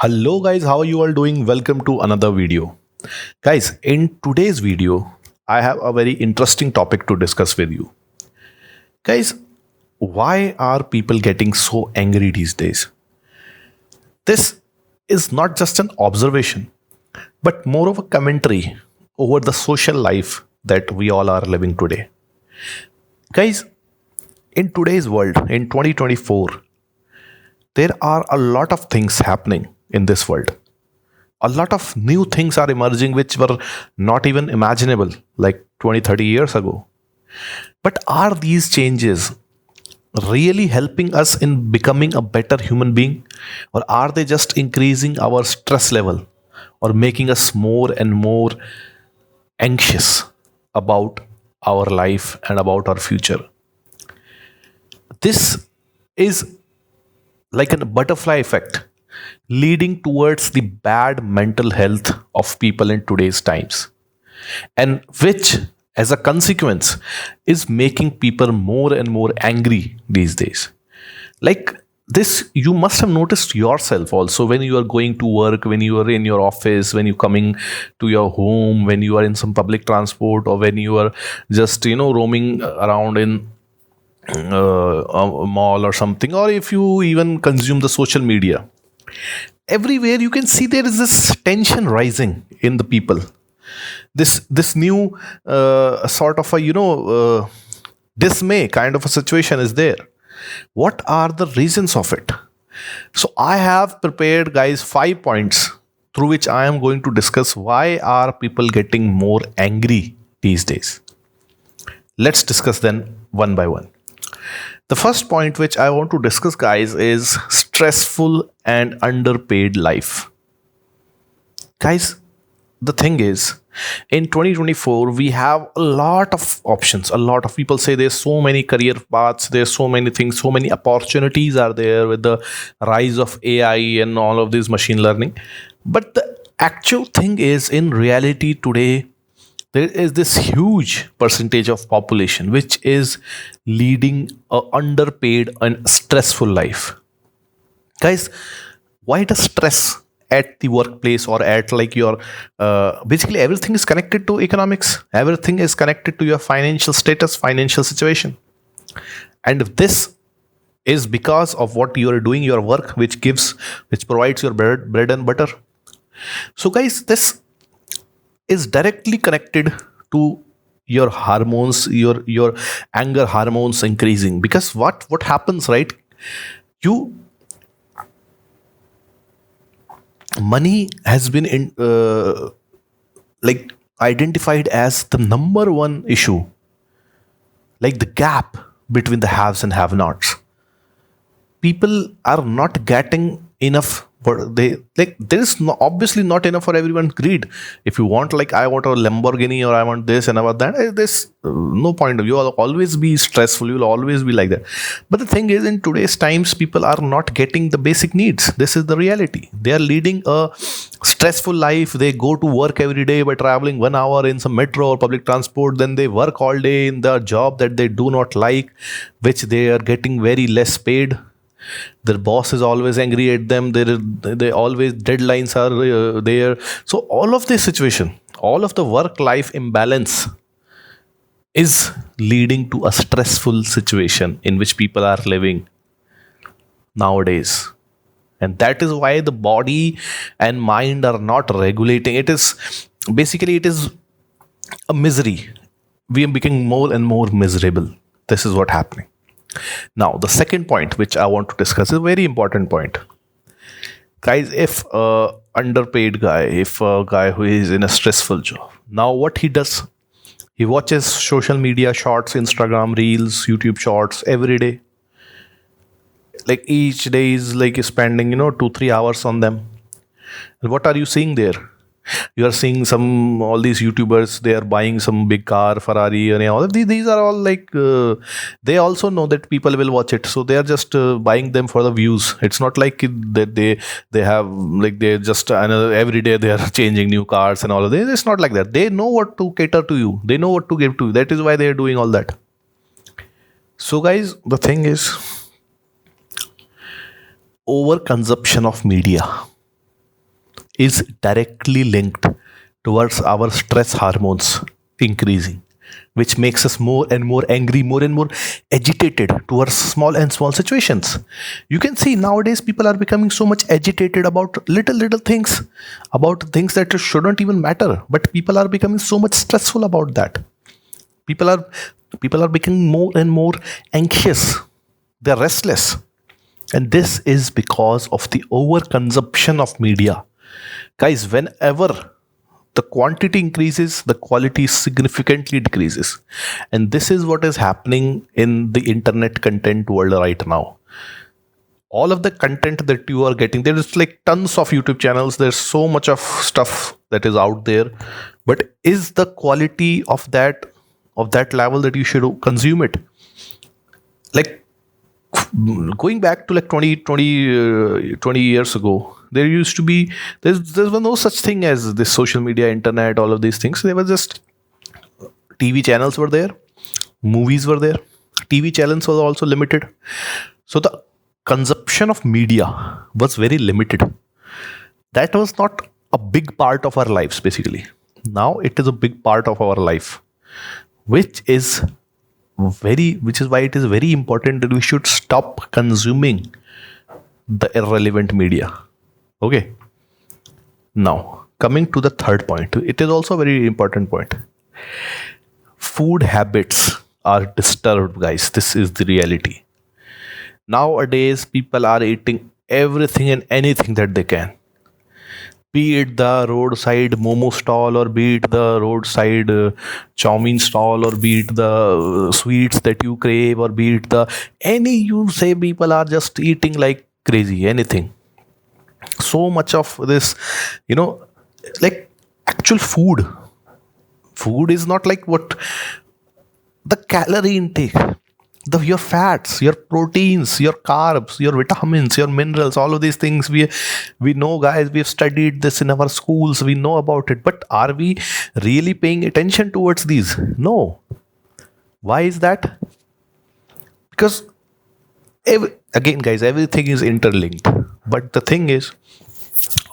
Hello guys, how are you all doing? Welcome to another video. Guys, in today's video, I have a very interesting topic to discuss with you. Guys, why are people getting so angry these days? This is not just an observation, but more of a commentary over the social life that we all are living today. Guys, in today's world, in 2024, there are a lot of things happening in this world. A lot of new things are emerging which were not even imaginable like 20, 30 years ago. But are these changes really helping us in becoming a better human being? Or are they just increasing our stress level or making us more and more anxious about our life and about our future? This is like a butterfly effect leading towards the bad mental health of people in today's times, and which as a consequence is making people more and more angry these days. Like this, you must have noticed yourself also when you are going to work, when you are in your office, when you coming to your home, when you are in some public transport, or when you are just roaming around in a mall or something, or if you even consume the social media. Everywhere you can see there is this tension rising in the people. This new sort of a dismay kind of a situation is there. What are the reasons of it? So I have prepared, guys, 5 points through which I am going to discuss why are people getting more angry these days. Let's discuss them one by one. The first point which I want to discuss, guys, is stressful and underpaid life. Guys, the thing is, in 2024, we have a lot of options. A lot of people say there's so many career paths, there's so many things, so many opportunities are there with the rise of AI and all of this machine learning. But the actual thing is, in reality today, there is this huge percentage of population which is leading a underpaid and stressful life. Guys, why does stress at the workplace or at like your basically everything is connected to economics, everything is connected to your financial status, financial situation. And if this is because of what you are doing, your work which provides your bread and butter. So guys, this is directly connected to your hormones, your anger hormones increasing. Because what happens, right? You Money has been like identified as the number one issue, like the gap between the haves and have nots. People are not getting enough for they like there is no, obviously not enough for everyone's greed. If you want, like, I want a Lamborghini or I want this and about that, there's no point of you will always be stressful, you'll always be like that. But the thing is, in today's times, people are not getting the basic needs. This is the reality. They are leading a stressful life. They go to work every day by traveling 1 hour in some metro or public transport, then they work all day in the job that they do not like, which they are getting very less paid. Their boss is always angry at them. They always deadlines are there. So all of this situation, all of the work life imbalance is leading to a stressful situation in which people are living nowadays. And that is why the body and mind are not regulating. It is basically, it is a misery. We are becoming more and more miserable. This is what happening. Now, the second point which I want to discuss is a very important point. Guys, if a underpaid guy, if a guy who is in a stressful job, now what he does, he watches social media shorts, Instagram reels, YouTube shorts every day. Like each day is like spending 2-3 hours on them. And what are you seeing there? You are seeing some all these YouTubers, they are buying some big car, Ferrari, and all of these are all like they also know that people will watch it, so they are just buying them for the views. It's not like that they have like they just another every day they are changing new cars and all of this. It's not like that. They know what to cater to you. They know what to give to you. That is why they are doing all that. So guys, the thing is, overconsumption of media. is directly linked towards our stress hormones increasing, which makes us more and more angry, more and more agitated towards small and small situations. You can see nowadays people are becoming so much agitated about little things, about things that shouldn't even matter, but people are becoming so much stressful about that. People are people are becoming more and more anxious. They're restless. And this is because of the overconsumption of media. Guys, whenever the quantity increases, the quality significantly decreases. And this is what is happening in the internet content world right now. All of the content that you are getting, there is like tons of YouTube channels, there's so much of stuff that is out there. But is the quality of that level that you should consume it? Like going back to like 20 years ago, there used to be there was no such thing as this social media, internet, all of these things. There were just TV channels were there, movies were there, TV channels was also limited. So the consumption of media was very limited. That was not a big part of our lives basically. Now it is a big part of our life, which is which is why it is very important that we should stop consuming the irrelevant media. Okay. Now, coming to the third point, it is also a very important point. Food habits are disturbed, guys. This is the reality. Nowadays, people are eating everything and anything that they can. Be it the roadside momo stall, or be it the roadside chow mein stall, or be it the sweets that you crave, or be it the any, you say, people are just eating like crazy, anything. So much of this, you know, like actual food is not like what the calorie intake, your fats, your proteins, your carbs, your vitamins, your minerals, all of these things, we know, guys. We've studied this in our schools, we know about it, but are we really paying attention towards these? No. Why is that? Because again, guys, everything is interlinked. But the thing is,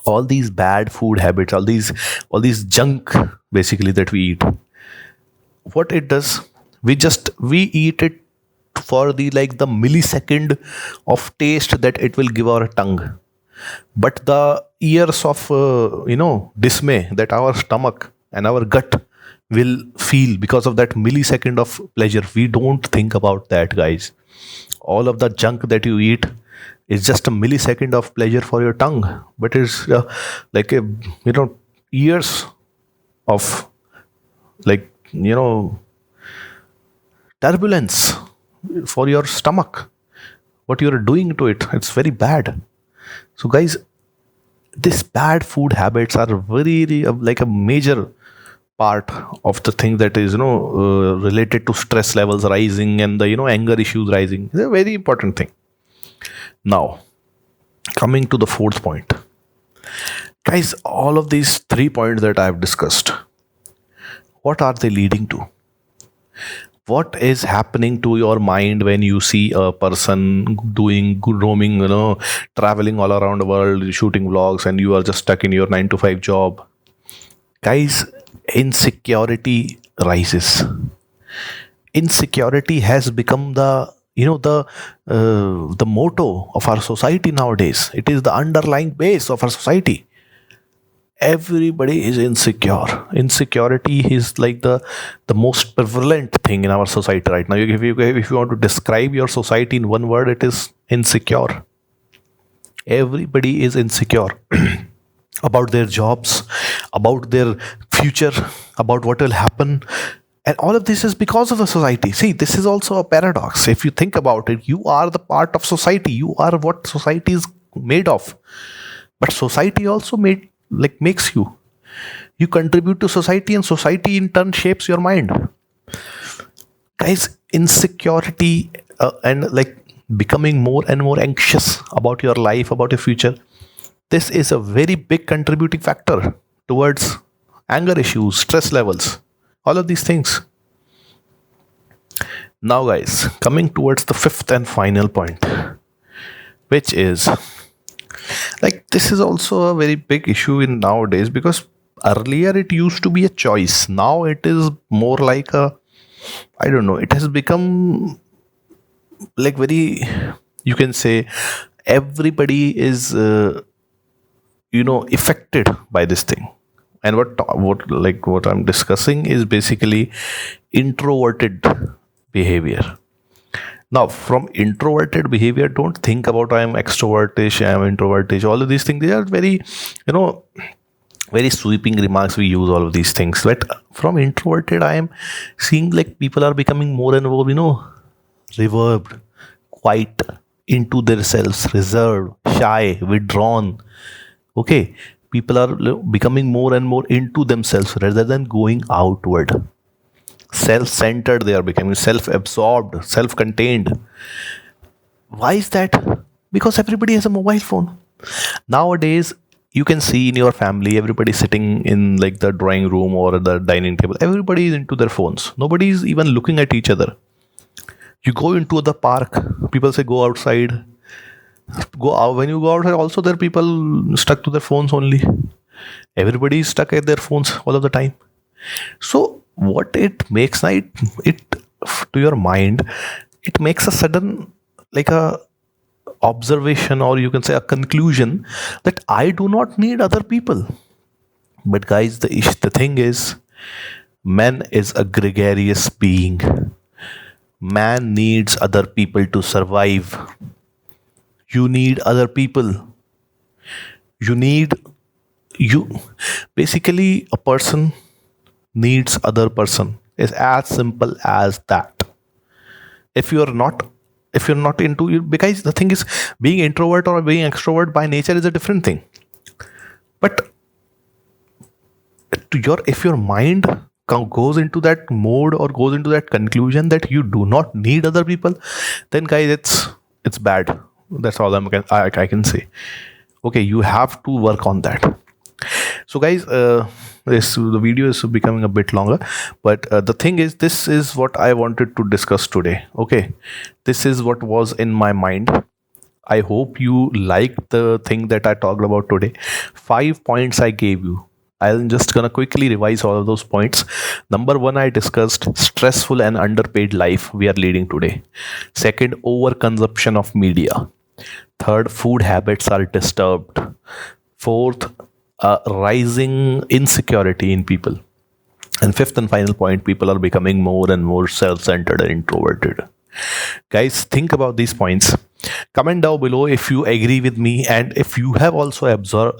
all these bad food habits, all these junk basically that we eat, what it does, we eat it for the millisecond of taste that it will give our tongue. But the years of dismay that our stomach and our gut will feel because of that millisecond of pleasure, we don't think about that, guys. All of the junk that you eat is just a millisecond of pleasure for your tongue, but it's years of turbulence for your stomach. What you're doing to it, it's very bad. So, guys, these bad food habits are very like a major part of the thing that is related to stress levels rising and the anger issues rising. It's a very important thing. Now, coming to the fourth point, guys, all of these 3 points that I've discussed, what are they leading to? What is happening to your mind when you see a person doing good roaming, traveling all around the world, shooting vlogs, and you are just stuck in your 9 to 5 job? Guys, insecurity rises. Insecurity has become the motto of our society nowadays. It is the underlying base of our society. Everybody is insecure. Insecurity is like the most prevalent thing in our society right now. If you want to describe your society in one word, it is insecure. Everybody is insecure about their jobs, about their future, about what will happen. And all of this is because of the society. See, this is also a paradox. If you think about it, you are the part of society. You are what society is made of. But society also makes you. You contribute to society, and society in turn shapes your mind. Guys, insecurity and becoming more and more anxious about your life, about your future, this is a very big contributing factor towards anger issues, stress levels, all of these things. Now, guys, coming towards the fifth and final point, which is Like this is also a very big issue in nowadays, because earlier it used to be a choice. Now it is more like a, I don't know, it has become like very, you can say, everybody is affected by this thing. And what I'm discussing is basically introverted behavior. Now, from introverted behavior, don't think about I am extrovertish, I am introvertish. All of these things, they are very, you know, very sweeping remarks. We use all of these things. But from introverted, I am seeing like people are becoming more and more, reverbed, quiet, into themselves, reserved, shy, withdrawn. Okay, people are becoming more and more into themselves rather than going outward. Self-centered, they are becoming self-absorbed, self-contained. Why is that? Because everybody has a mobile phone nowadays. You can see in your family, everybody sitting in like the drawing room or the dining table, everybody is into their phones. Nobody is even looking at each other. You go into the park, people say go outside. Go out. When you go outside also, there are people stuck to their phones only. Everybody is stuck at their phones all of the time. So what it makes, it to your mind, it makes a sudden, like a observation, or you can say a conclusion, that I do not need other people. But guys, the thing is, man is a gregarious being. Man needs other people to survive. You need other people. You need, you basically, a person needs other person. It's as simple as that. If you're not into you, because the thing is, being introvert or being extrovert by nature is a different thing. But if your mind goes into that mode or goes into that conclusion that you do not need other people, then guys, it's bad. That's all I can say. Okay, you have to work on that. So guys, the video is becoming a bit longer, but the thing is, this is what I wanted to discuss today. Okay, this is what was in my mind. I hope you liked the thing that I talked about today. 5 points I gave you. I'm just gonna quickly revise all of those points. Number one, I discussed stressful and underpaid life we are leading today. Second, overconsumption of media. Third, food habits are disturbed. Fourth, rising insecurity in people. And fifth and final point, people are becoming more and more self-centered and introverted. Guys, think about these points. Comment down below if you agree with me, and if you have also observed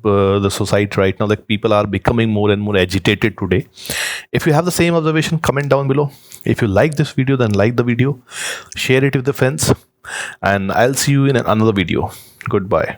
the society right now, like people are becoming more and more agitated today. If you have the same observation, comment down below. If you like this video, then like the video, share it with the friends, and I'll see you in another video. Goodbye.